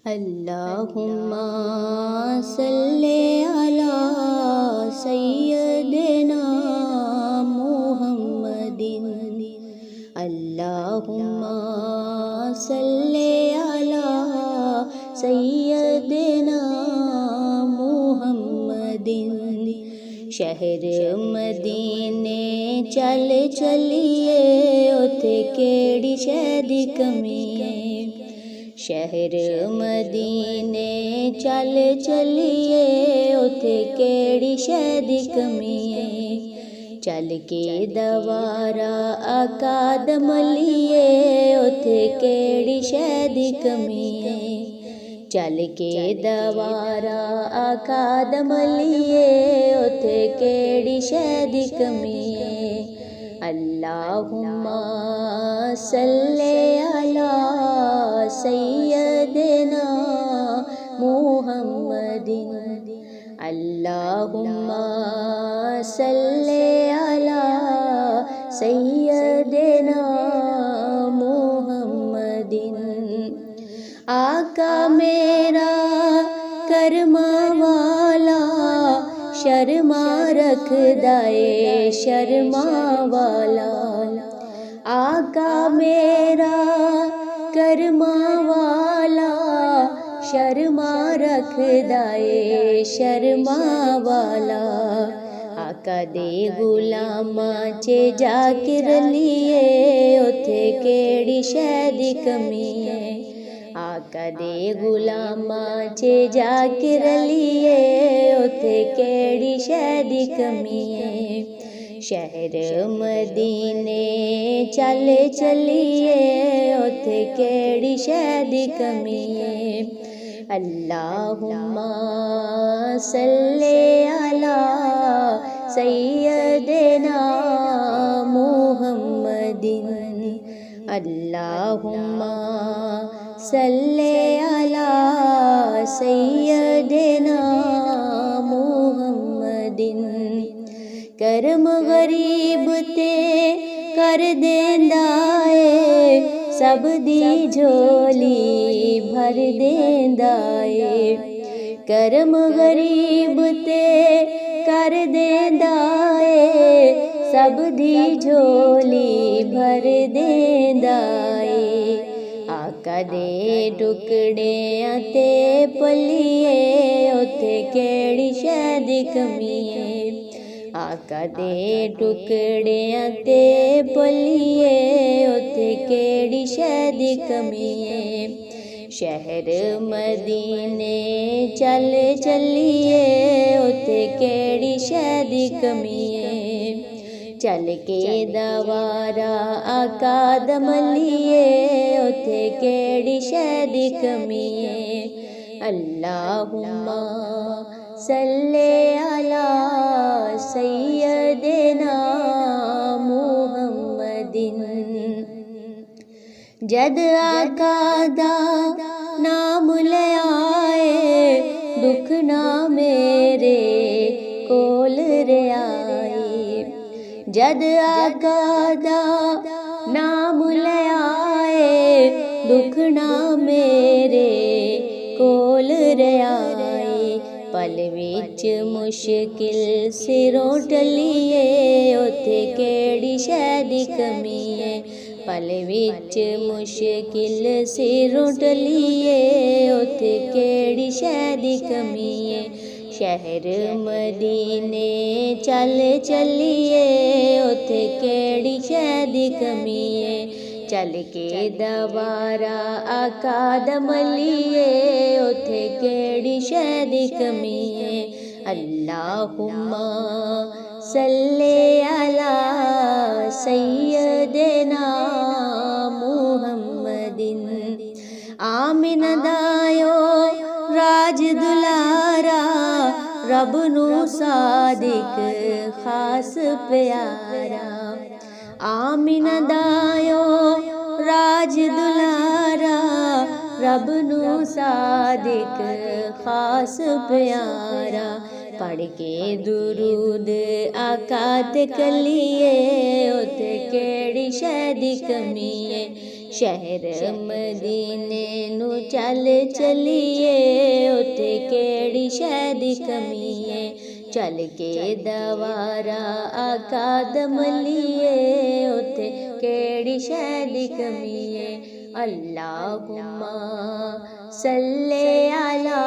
अल्लाहुम्मा सल्ले अला सय्यदिना मुहम्मदिन। अल्लाहुम्मा सल्ले अला सय्यदिना मुहम्मदिन। शहर मदीने चल चलिए उथे केड़ी शै दी कमी है। शहर मदीने चल चलिए उथे केड़ी शै दी कमी है। चल के दवारा अकादम लिये उथे केड़ी शै दी कमी है। चल के दवारा अकादम लिये उथे केड़ी शै दी कमी है। अल्लाहुम्मा सल्ले अला सय्यदिना मुहम्मदिन। अल्लाहुम्मा सल्ले अला सय्यदिना मुहम्मदिन। आका मेरा करमा वाला शर्मा रखदा ए शर्मा वाला। आका मेरा करमा वाला शर्मा रखदा ए शर्मा वाला। आका दे गुलामा च जाकिर लिए उथे केड़ी शै दी कमी है। आका दे गुलामा च जाकिर लिए उथे केड़ी शै दी कमी है। शहर मदीने चल चलिए उथे केड़ी शै दी कमी है। अल्लाहुम्मा सल्ले अला सय्यदिना मुहम्मदिन। अल्लाहुम्मा सल्ले अला सय्यदिना मुहम्मदिन। करम गरीब ते कर देंदा ए सब दी झोली भर देंदा ए। करम गरीब ते कर देंदा ए सब दी झोली भर देंदा ए। आका दे टुकड़ियां ते पलिए उथे केड़ी शै दी कमी है। आका दे टुकड़ियां ते पलिए उथे केड़ी शै दी कमी है। शहर मदीने चल चलिए उथे केड़ी शै दी कमी है। चल के दवारा अकादम लिये उथे केड़ी शै दी कमी है। अल्लाहुम्मा सल्ले अला सय्यदिना मुहम्मदिन। जद आका दा नाम ले आए दुख ना मेरे कोल रे आए। जद आका दा नाम ले आए दुख ना मेरे कोल रे आए। पल विच मुश्किल सिरों टलिए उथे केड़ी शै दी कमी है। पल विच मुश्किल सिरों टलिए उथे केड़ी शै दी कमी है। शहर मदीने चल चलिए उथे केड़ी शै दी कमी है। चल के दवारा अकादम लिये उथे केड़ी शै दी कमी है। अल्लाहुम्मा सल्ले अला सय्यदिना मुहम्मदिन। आमिना दायो राज दुलारा रब नू सादिक खास प्यारा। आमिना दायो राज दुलारा रब नू सादिक खास प्यारा। पढ़ के दुरूद आका ते कलिए उथे केड़ी शै दी कमी है। शहर मदीने नू चल चलिए, उथे केड़ी शै दी कमी है। चल के दवारा आका दम लिए, उथे केड़ी शै दी कमी है। अल्लाहुम्मा सल्ले अला